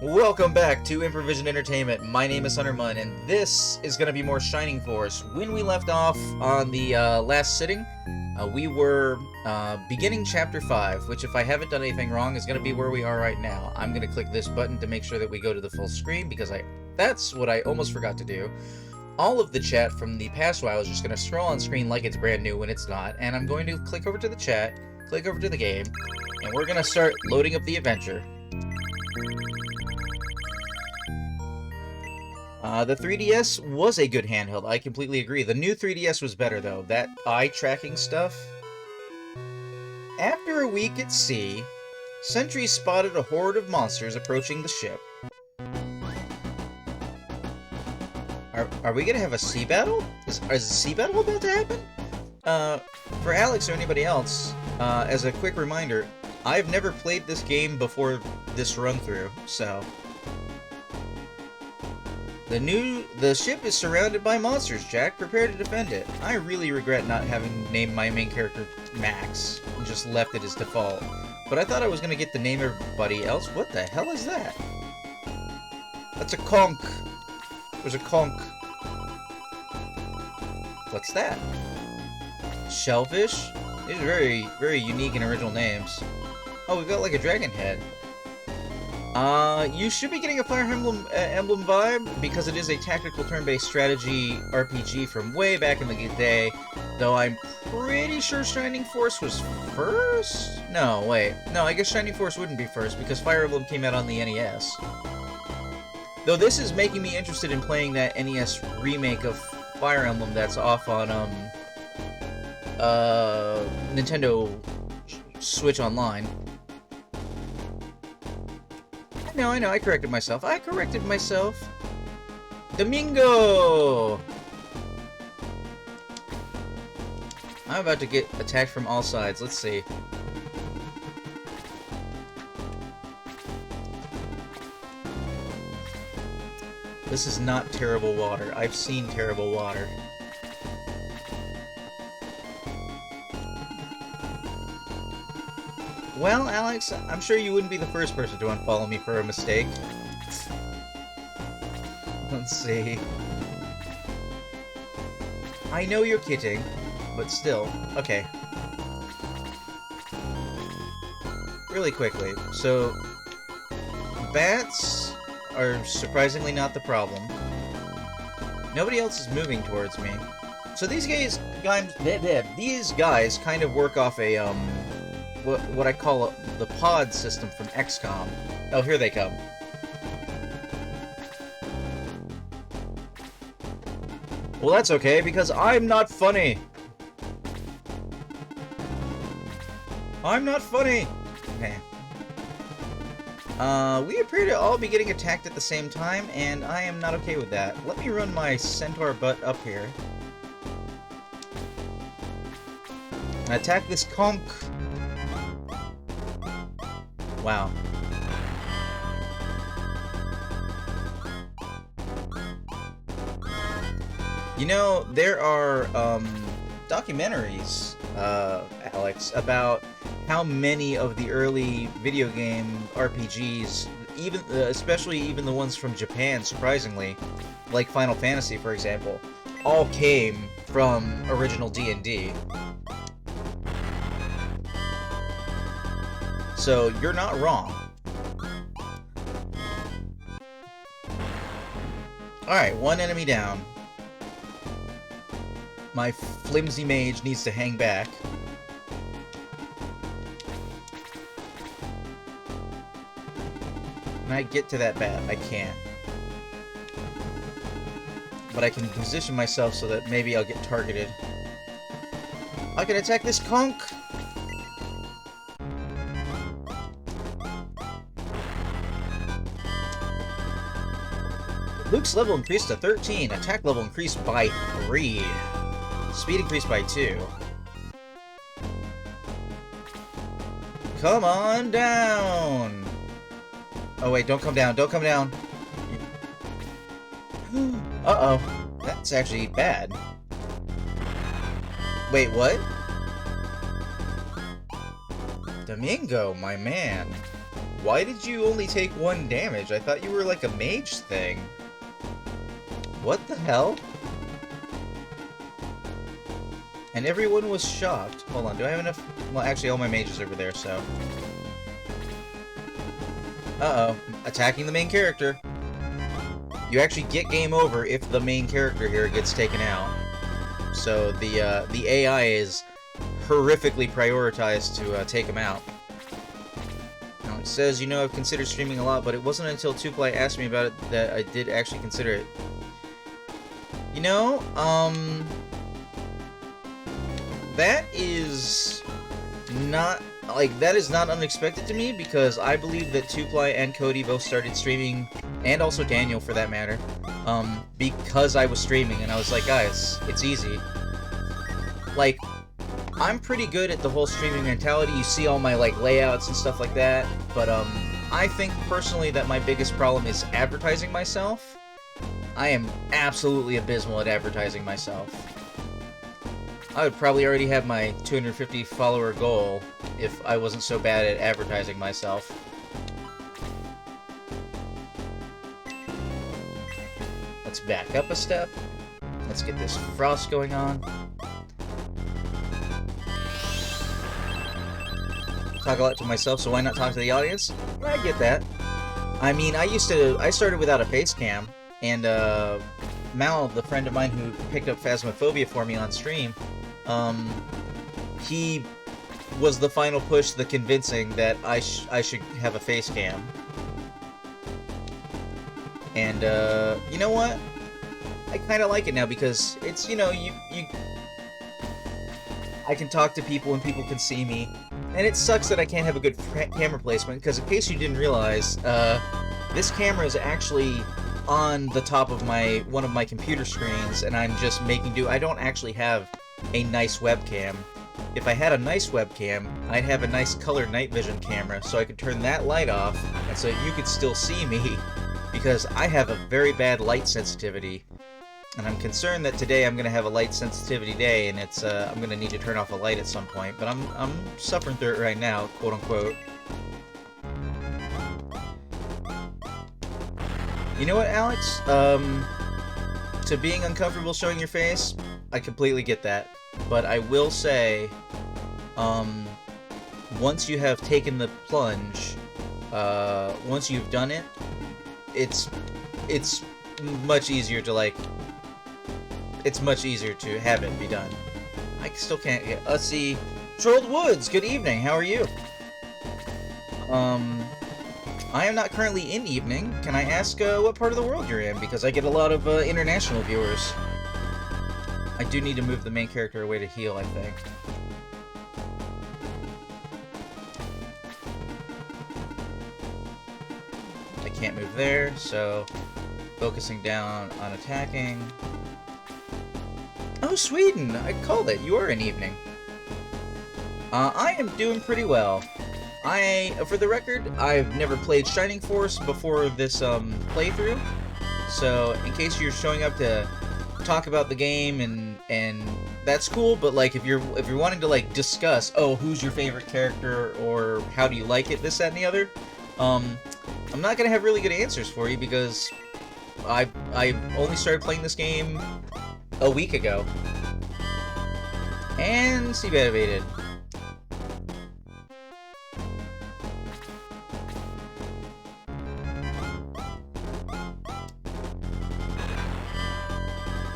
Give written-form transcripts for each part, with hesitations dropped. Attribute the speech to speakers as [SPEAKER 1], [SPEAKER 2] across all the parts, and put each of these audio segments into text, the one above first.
[SPEAKER 1] Welcome back to Improvision Entertainment. My name is Huntermun, and this is going to be more Shining Force. When we left off on the last sitting, we were beginning Chapter 5, which if I haven't done anything wrong is going to be where we are right now. I'm going to click this button to make sure that we go to the full screen, because that's what I almost forgot to do. All of the chat from the past while is just going to scroll on screen like it's brand new when it's not, and I'm going to click over to the chat, click over to the game, and we're going to start loading up the adventure. The 3DS was a good handheld, I completely agree. The new 3DS was better, though. That eye-tracking stuff. After a week at sea, sentries spotted a horde of monsters approaching the ship. Are we gonna have a sea battle? Is a sea battle about to happen? For Alex or anybody else, as a quick reminder, I've never played this game before this run-through, so... The ship is surrounded by monsters, Jack. Prepare to defend it. I really regret not having named my main character Max and just left it as default. But I thought I was going to get to name everybody else. What the hell is that? That's a conch. There's a conch. What's that? Shellfish? These are very, very unique and original names. Oh, we've got like a dragon head. You should be getting a Fire Emblem vibe, because it is a tactical turn-based strategy RPG from way back in the day, though I'm pretty sure Shining Force was first? No, wait. No, I guess Shining Force wouldn't be first, because Fire Emblem came out on the NES. Though this is making me interested in playing that NES remake of Fire Emblem that's off on, Nintendo Switch Online. I know, I corrected myself. Domingo! I'm about to get attacked from all sides. Let's see. This is not terrible water. I've seen terrible water. Well, Alex, I'm sure you wouldn't be the first person to unfollow me for a mistake. Let's see. I know you're kidding, but still. Okay. Really quickly. So, bats are surprisingly not the problem. Nobody else is moving towards me. So these guys kind of work off a, what I call the pod system from XCOM. Oh, here they come. Well, that's okay, because I'm not funny. I'm not funny! Okay. We appear to all be getting attacked at the same time, and I am not okay with that. Let me run my centaur butt up here. And attack this conch. Wow. You know, there are, documentaries, Alex, about how many of the early video game RPGs, even, especially even the ones from Japan, surprisingly, like Final Fantasy, for example, all came from original D&D. So, you're not wrong. Alright, one enemy down. My flimsy mage needs to hang back. Can I get to that bat? I can't. But I can position myself so that maybe I'll get targeted. I can attack this conch! Luke's level increased to 13. Attack level increased by 3. Speed increased by 2. Come on down! Oh wait, don't come down, don't come down! Uh-oh. That's actually bad. Wait, what? Domingo, my man. Why did you only take 1 damage? I thought you were like a mage thing. What the hell? And everyone was shocked. Hold on, do I have enough? Well, actually, all my mages are over there, so... Uh-oh. Attacking the main character. You actually get game over if the main character here gets taken out. So the AI is horrifically prioritized to take him out. Now it says, you know, I've considered streaming a lot, but it wasn't until Tupli asked me about it that I did actually consider it. You know, that is not, like, that is not unexpected to me, because I believe that Tupli and Cody both started streaming, and also Daniel for that matter, because I was streaming, and I was like, guys, it's easy. Like, I'm pretty good at the whole streaming mentality. You see all my, like, layouts and stuff like that, but, I think personally that my biggest problem is advertising myself. I am absolutely abysmal at advertising myself. I would probably already have my 250 follower goal if I wasn't so bad at advertising myself. Let's back up a step. Let's get this frost going on. Talk a lot to myself, so why not talk to the audience? I get that. I mean, I started without a face cam, and Mal, the friend of mine who picked up Phasmophobia for me on stream, he was the final push, the convincing that I should have a face cam. And, you know what? I kind of like it now, because it's, you know, I can talk to people and people can see me. And it sucks that I can't have a good camera placement, because in case you didn't realize, this camera is actually on the top of one of my computer screens, and I'm just making do. I don't actually have a nice webcam. If I had a nice webcam, I'd have a nice color night vision camera, so I could turn that light off, and so you could still see me, because I have a very bad light sensitivity. And I'm concerned that today I'm going to have a light sensitivity day, and it's I'm going to need to turn off a light at some point, but I'm suffering through it right now, quote unquote. You know what, Alex? To being uncomfortable showing your face, I completely get that. But I will say, once you have taken the plunge, once you've done it, it's much easier to, like, it's much easier to have it be done. I still can't get... Let's see. Trolled Woods, good evening, how are you? I am not currently in evening. Can I ask what part of the world you're in? Because I get a lot of international viewers. I do need to move the main character away to heal, I think. I can't move there, so focusing down on attacking. Oh, Sweden! I called it. You are in evening. I am doing pretty well. For the record, I've never played Shining Force before this playthrough. So, in case you're showing up to talk about the game, and that's cool, but like if you're wanting to like discuss, oh, who's your favorite character, or how do you like it, this, that, and the other, I'm not gonna have really good answers for you, because I only started playing this game a week ago. And Seabed evaded.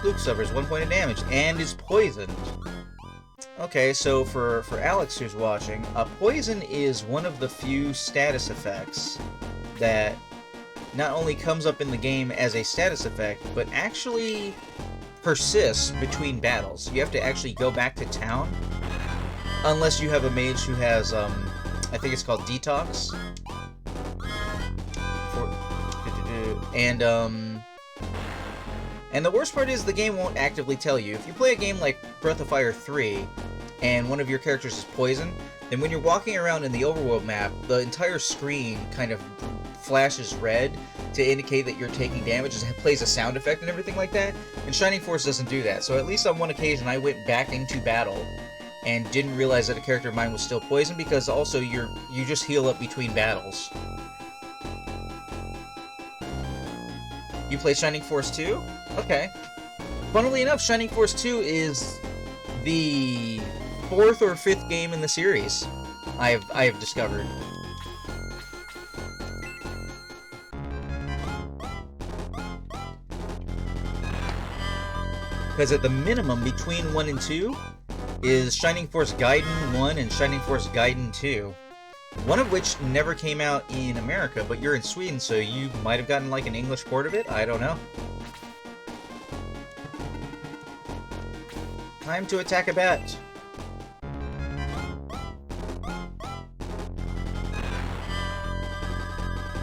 [SPEAKER 1] Luke suffers 1 point of damage and is poisoned. Okay, so for Alex who's watching, poison is one of the few status effects that not only comes up in the game as a status effect, but actually persists between battles. You have to actually go back to town, unless you have a mage who has, I think it's called Detox. And the worst part is the game won't actively tell you. If you play a game like Breath of Fire 3, and one of your characters is poisoned, then when you're walking around in the overworld map, the entire screen kind of flashes red to indicate that you're taking damage, and it plays a sound effect and everything like that. And Shining Force doesn't do that. So at least on one occasion I went back into battle and didn't realize that a character of mine was still poisoned, because also you just heal up between battles. You play Shining Force 2? Okay. Funnily enough, Shining Force 2 is the 4th or 5th game in the series I have discovered. Because at the minimum, between 1 and 2 is Shining Force Gaiden 1 and Shining Force Gaiden 2. One of which never came out in America, but you're in Sweden, so you might have gotten like an English port of it? I don't know. Time to attack a bat.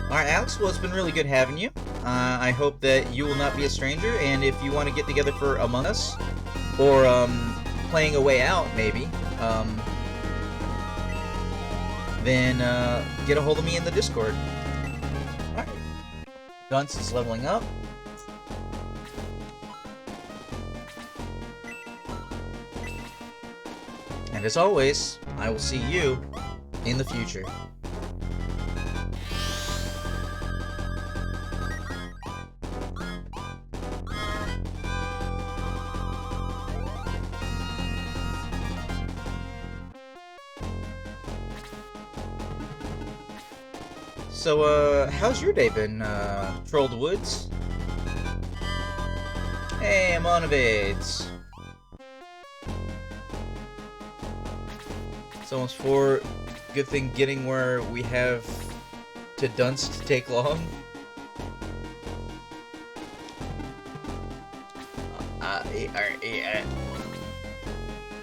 [SPEAKER 1] Alright, Alex, well, it's been really good having you. I hope that you will not be a stranger, and if you want to get together for Among Us, or playing A Way Out, maybe, then get a hold of me in the Discord. Alright. Dunce is leveling up. And as always, I will see you in the future. So, how's your day been, Trolled Woods? Hey, I'm on evades. It's almost 4. Good thing getting where we have to Dunce to take long.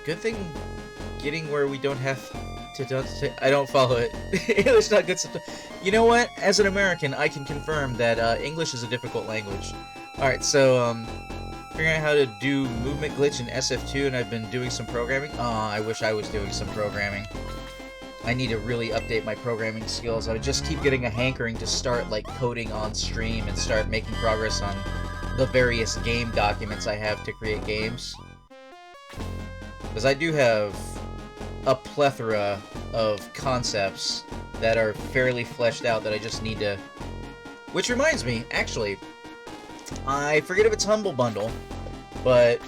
[SPEAKER 1] Good thing getting where we don't have to Dunce. I don't follow it. English not good sometimes. You know what? As an American, I can confirm that English is a difficult language. Alright, so, figuring out how to do movement glitch in SF2, and I've been doing some programming. Aw, I wish I was doing some programming. I need to really update my programming skills. I would just keep getting a hankering to start, like, coding on stream and start making progress on the various game documents I have to create games. Because I do have a plethora of concepts that are fairly fleshed out that I just need to... Which reminds me, actually, I forget if it's Humble Bundle, but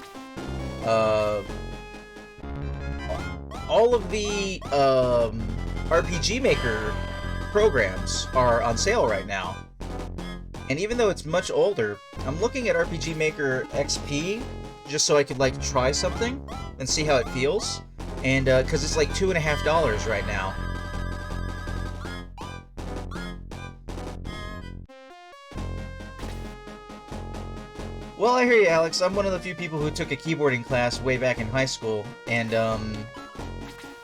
[SPEAKER 1] all of the RPG Maker programs are on sale right now. And even though it's much older, I'm looking at RPG Maker XP just so I could, like, try something and see how it feels. And, because it's like $2.50 right now. Well, I hear you, Alex. I'm one of the few people who took a keyboarding class way back in high school, and,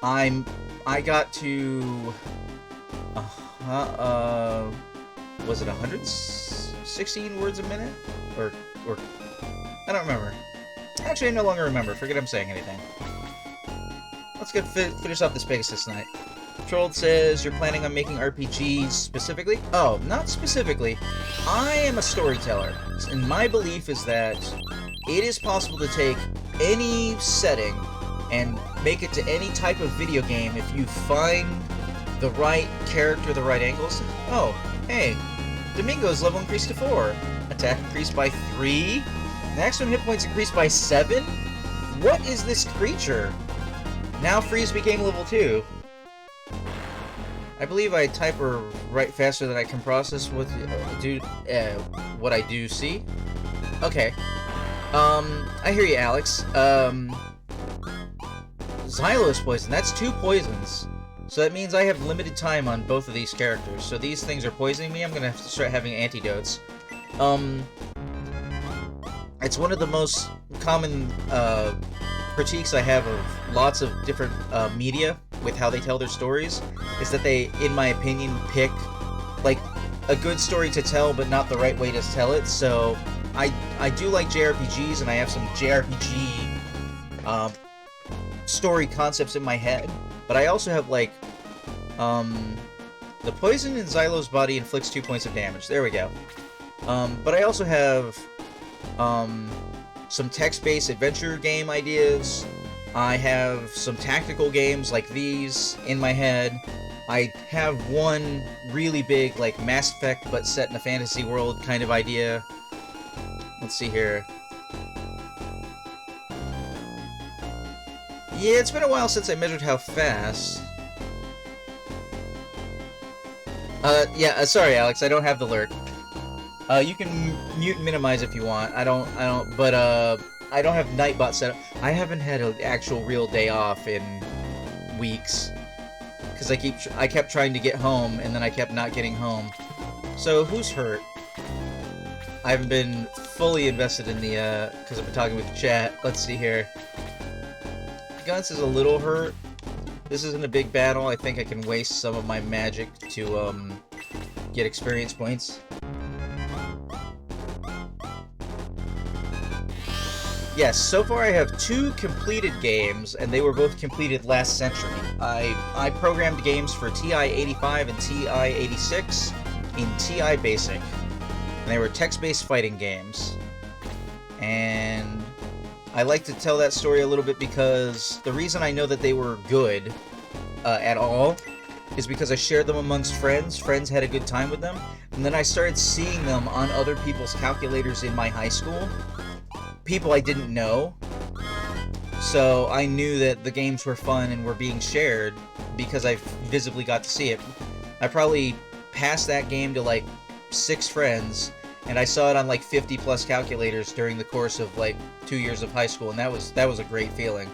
[SPEAKER 1] I got to, was it 116 words a minute? Or, I don't remember. Actually, I no longer remember. Forget I'm saying anything. Let's finish off this Pegasus night. Trolled says, you're planning on making RPGs specifically? Oh, not specifically. I am a storyteller, and my belief is that it is possible to take any setting and make it to any type of video game if you find the right character, the right angles. Oh, hey, Domingo's level increased to 4. Attack increased by 3. Maximum hit points increased by 7? What is this creature? Now Freeze became level 2. I believe I type or write faster than I can process what I do see. Okay. I hear you, Alex. Xylos poison. That's 2 poisons. So that means I have limited time on both of these characters. So these things are poisoning me. I'm gonna have to start having antidotes. It's one of the most common critiques I have of lots of different media with how they tell their stories, is that they, in my opinion, pick, like, a good story to tell, but not the right way to tell it. So I do like JRPGs, and I have some JRPG story concepts in my head, but I also have, like, the poison in Xylo's body inflicts 2 points of damage. There we go. But I also have some text-based adventure game ideas. I have some tactical games like these in my head. I have one really big, like, Mass Effect but set in a fantasy world kind of idea. Let's see here. Yeah, it's been a while since I measured how fast. Sorry, Alex, I don't have the lurk. You can mute and minimize if you want. I don't have Nightbot set up. I haven't had an actual real day off in weeks. Because I kept trying to get home, and then I kept not getting home. So, who's hurt? I haven't been fully invested in the, because I've been talking with the chat. Let's see here. Guns is a little hurt. This isn't a big battle. I think I can waste some of my magic to, get experience points. Yes, so far I have 2 completed games, and they were both completed last century. I programmed games for TI-85 and TI-86 in TI Basic. And they were text-based fighting games. And I like to tell that story a little bit because the reason I know that they were good at all is because I shared them amongst friends. Friends had a good time with them. And then I started seeing them on other people's calculators in my high school. People I didn't know. So I knew that the games were fun and were being shared because I visibly got to see it. I probably passed that game to like 6 friends, and I saw it on like 50 plus calculators during the course of like 2 years of high school, and that was a great feeling.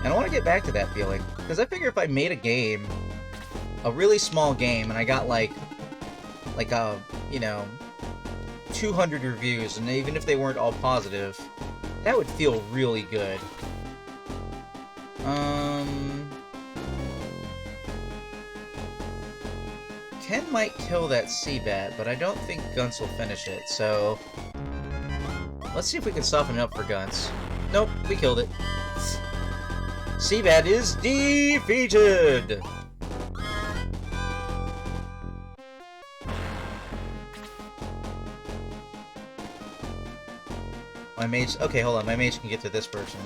[SPEAKER 1] And I want to get back to that feeling, because I figure if I made a game, a really small game, and I got like a, you know, 200 reviews, and even if they weren't all positive, that would feel really good. Ken might kill that Seabat, but I don't think Gunce will finish it, so let's see if we can soften it up for Gunce. Nope, we killed it. Seabat is defeated! My mage... Okay, hold on. My mage can get to this person.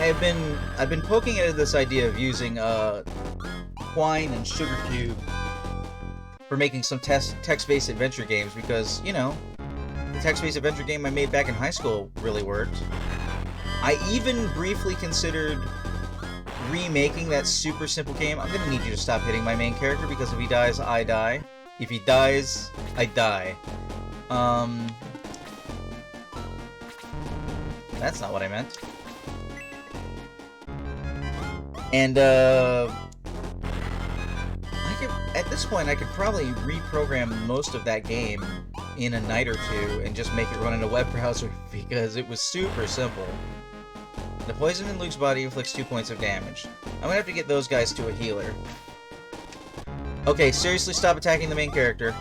[SPEAKER 1] I've been poking at this idea of using Twine and Sugar Cube for making some text-based adventure games because, you know, the text-based adventure game I made back in high school really worked. I even briefly considered remaking that super simple game. I'm gonna need you to stop hitting my main character because if he dies, I die. If he dies, I die. That's not what I meant. And, at this point, I could probably reprogram most of that game in a night or two and just make it run in a web browser because it was super simple. The poison in Luke's body inflicts 2 points of damage. I'm gonna have to get those guys to a healer. Okay, seriously, stop attacking the main character.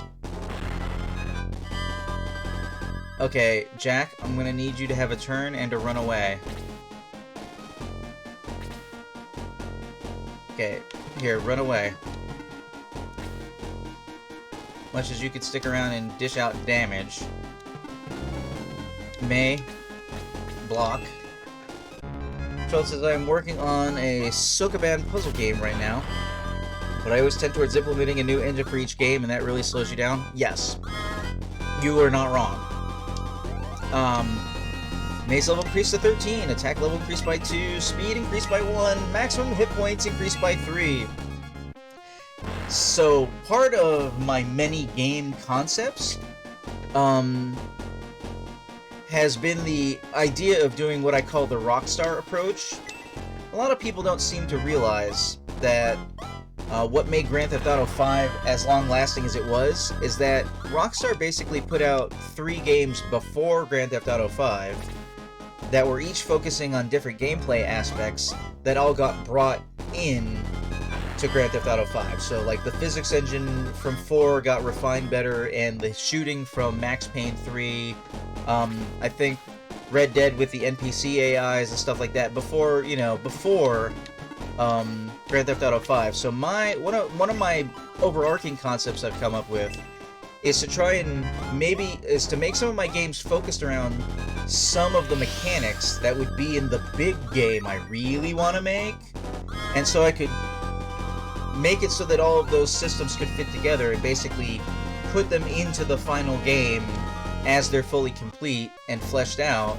[SPEAKER 1] Okay, Jack, I'm gonna need you to have a turn and to run away. Okay, here, run away. Much as you could stick around and dish out damage. May. Block. Charles says, I'm working on a Sokoban puzzle game right now, but I always tend towards implementing a new engine for each game, and that really slows you down. Yes. You are not wrong. Mace level increased to 13, attack level increased by 2, speed increased by 1, maximum hit points increased by 3. So, part of my many game concepts, has been the idea of doing what I call the Rockstar approach. A lot of people don't seem to realize that what made Grand Theft Auto 5 as long-lasting as it was is that Rockstar basically put out 3 games before Grand Theft Auto 5 that were each focusing on different gameplay aspects that all got brought in to Grand Theft Auto 5. So, like, the physics engine from 4 got refined better, and the shooting from Max Payne 3, I think Red Dead with the NPC AIs and stuff like that, before Grand Theft Auto 5. So one of my overarching concepts I've come up with is to try and make some of my games focused around some of the mechanics that would be in the big game I really want to make, and so I could make it so that all of those systems could fit together and basically put them into the final game as they're fully complete and fleshed out.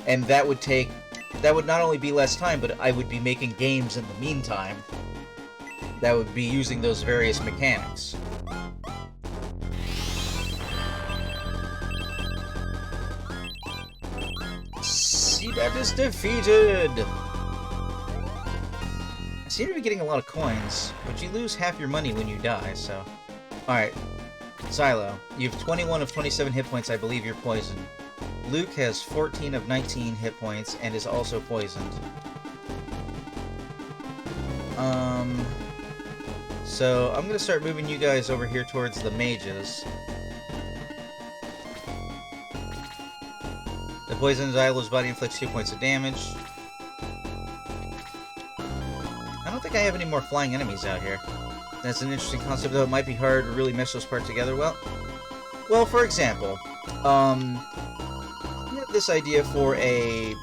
[SPEAKER 1] And that would not only be less time, but I would be making games in the meantime that would be using those various mechanics. Seabat is defeated! I seem to be getting a lot of coins, but you lose half your money when you die, so... Alright. Xylo, you have 21 of 27 hit points. I believe you're poisoned. Luke has 14 of 19 hit points and is also poisoned. So I'm gonna start moving you guys over here towards the mages. The poison Xylo's body inflicts 2 points of damage. I don't think I have any more flying enemies out here. That's an interesting concept, though it might be hard to really mesh those parts together. Well, for example, I have this idea for a,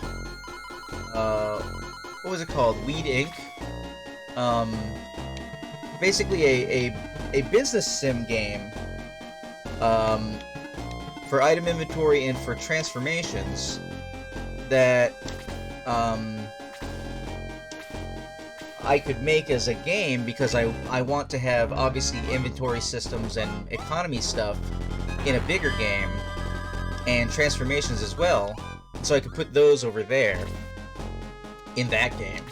[SPEAKER 1] what was it called? Weed Inc. Basically a business sim game, for item inventory and for transformations that, I could make as a game, because I want to have, obviously, inventory systems and economy stuff in a bigger game, and transformations as well, so I could put those over there in that game.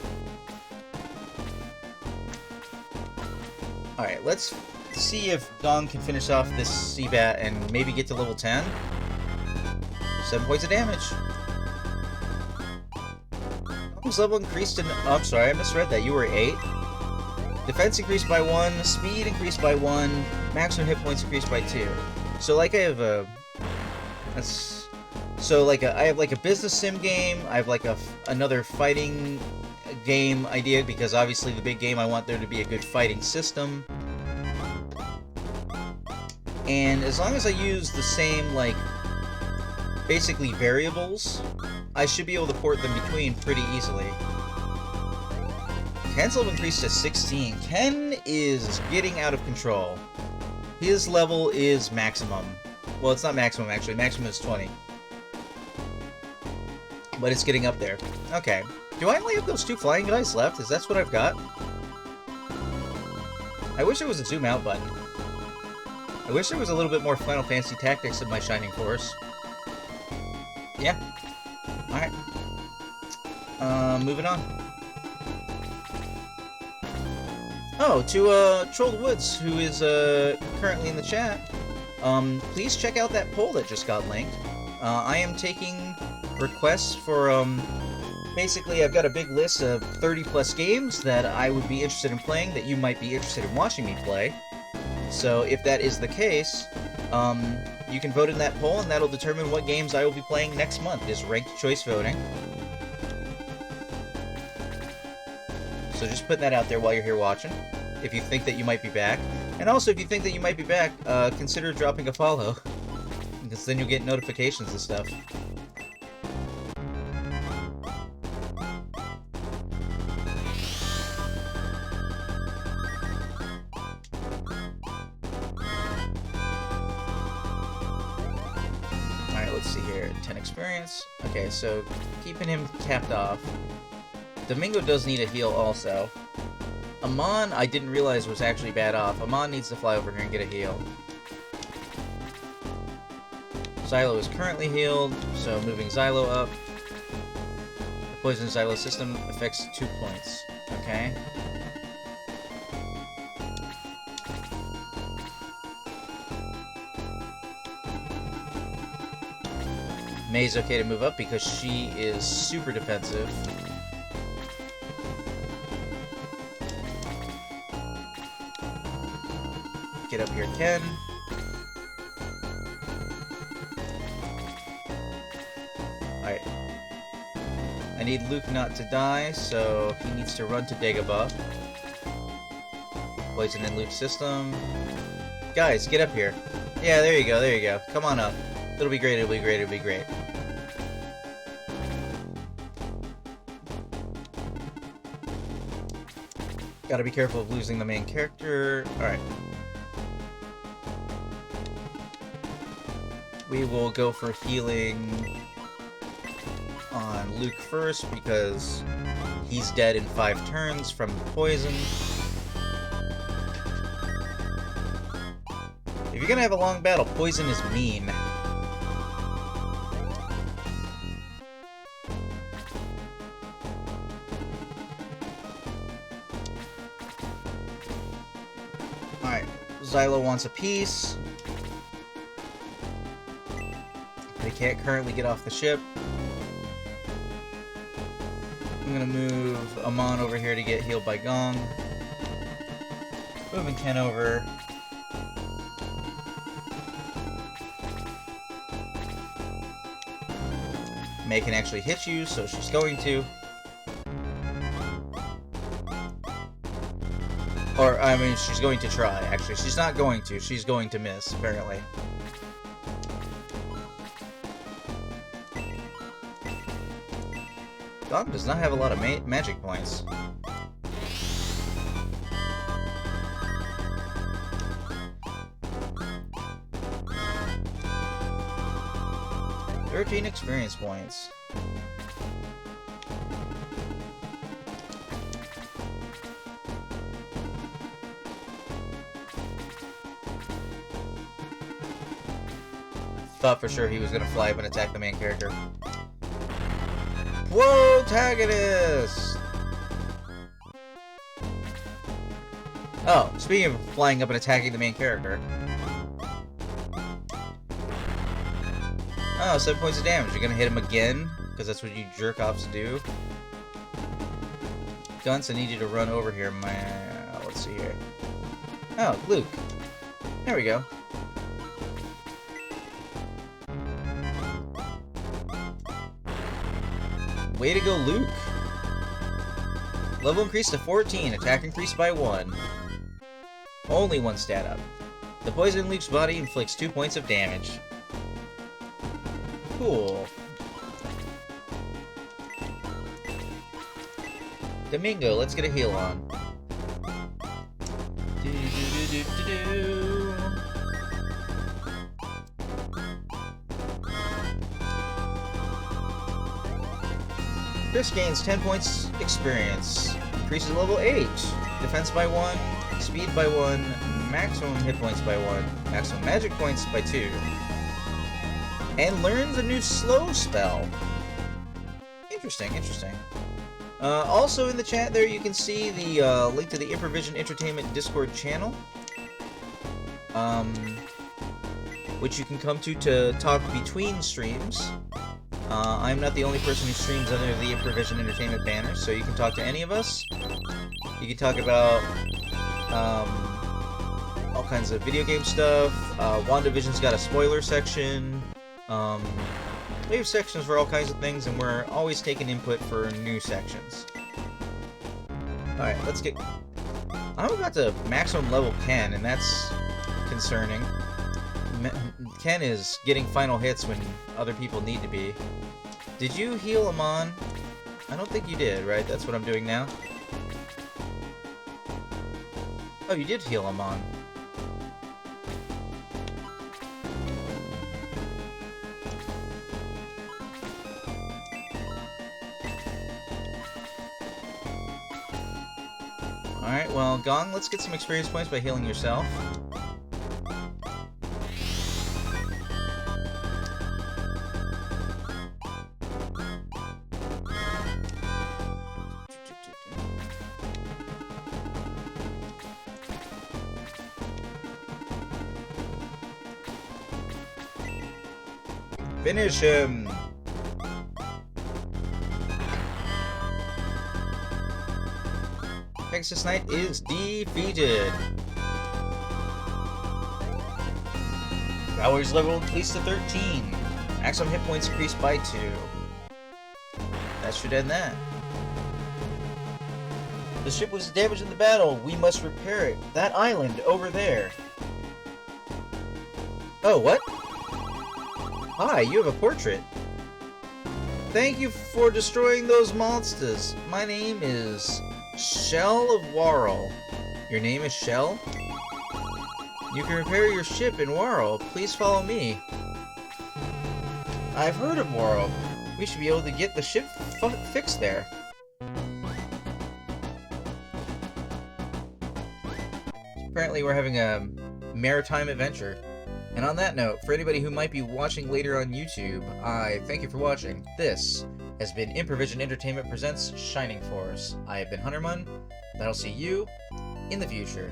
[SPEAKER 1] Alright, let's see if Dong can finish off this Seabat and maybe get to level 10. 7 points of damage. Dong's level increased in... Oh, I'm sorry, I misread that. You were 8. Defense increased by 1, speed increased by 1, maximum hit points increased by 2. So, like, I have a... I have, like, a business sim game, I have, like, another fighting game idea, because obviously the big game, I want there to be a good fighting system. And as long as I use the same, like, basically variables, I should be able to port them between pretty easily. Ken's level increased to 16. Ken is getting out of control. His level is maximum. Well, it's not maximum, actually. Maximum is 20. But it's getting up there. Okay. Do I only have those 2 flying guys left? Is that what I've got? I wish there was a zoom out button. I wish there was a little bit more Final Fantasy Tactics in my Shining Force. Yeah. Alright. Moving on. Oh, to Troll Woods, who is currently in the chat. Please check out that poll that just got linked. I am taking requests for, basically I've got a big list of 30+ games that I would be interested in playing that you might be interested in watching me play. So if that is the case, you can vote in that poll, and that'll determine what games I will be playing next month. Is ranked choice voting. So just putting that out there while you're here watching, if you think that you might be back. And also, if you think that you might be back, consider dropping a follow, because then you'll get notifications and stuff. Let's see here, 10 experience. Okay, so keeping him capped off. Domingo does need a heal also. Amon, I didn't realize was actually bad off. Amon needs to fly over here and get a heal. Xylo is currently healed, so moving Xylo up. The poison Xylo system affects 2 points. Okay. May's okay to move up because she is super defensive. Get up here, Ken. Alright. I need Luke not to die, so he needs to run to Dagobah. Poison in Luke's system. Guys, get up here. Yeah, there you go, there you go. Come on up. It'll be great, it'll be great, it'll be great. Gotta be careful of losing the main character. Alright. We will go for healing on Luke first, because he's dead in 5 turns from poison. If you're gonna have a long battle, poison is mean. Alright, Xylo wants a piece. They can't currently get off the ship. I'm gonna move Amon over here to get healed by Gong. Moving Ken over. May can actually hit you, so she's going to. Or, I mean, she's going to try, actually. She's not going to. She's going to miss, apparently. Gong does not have a lot of magic points. "13 experience points. Thought for sure he was gonna fly up and attack the main character. Whoa, Tagonist! Oh, speaking of flying up and attacking the main character. Oh, 7 points of damage. You're gonna hit him again? Because that's what you jerk-offs do. Gunts, I need you to run over here, let's see here. Oh, Luke. There we go. Way to go, Luke. Level increased to 14. Attack increased by 1. Only 1 stat up. The poison in Luke's body inflicts 2 points of damage. Cool. Domingo, let's get a heal on. Chris gains 10 points experience. Increases level 8. Defense by 1. Speed by 1. Maximum hit points by 1. Maximum magic points by 2. And learns a new slow spell. Interesting, interesting. Also in the chat there you can see the link to the Improvision Entertainment Discord channel. Which you can come to talk between streams. I'm not the only person who streams under the Improvision Entertainment banner, so you can talk to any of us. You can talk about all kinds of video game stuff. WandaVision's got a spoiler section. We have sections for all kinds of things, and we're always taking input for new sections. Alright, let's get... I'm about to maximum level Ken, and that's concerning. Ken is getting final hits when other people need to be. Did you heal Amon? I don't think you did, right? That's what I'm doing now. Oh, you did heal Amon. Alright, well, Gong, let's get some experience points by healing yourself. Finish him! XXIX is defeated. Valor's level increased to 13. Maximum hit points increased by 2. That should end that. The ship was damaged in the battle. We must repair it. That island over there. Oh, what? Hi, you have a portrait. Thank you for destroying those monsters. My name is Shell of Warl. Your name is Shell? You can repair your ship in Warl. Please follow me. I've heard of Warl. We should be able to get the ship fixed there. Apparently we're having a maritime adventure. And on that note, for anybody who might be watching later on YouTube, I thank you for watching. This has been Improvision Entertainment Presents Shining Force. I have been Huntermun, and I'll see you in the future.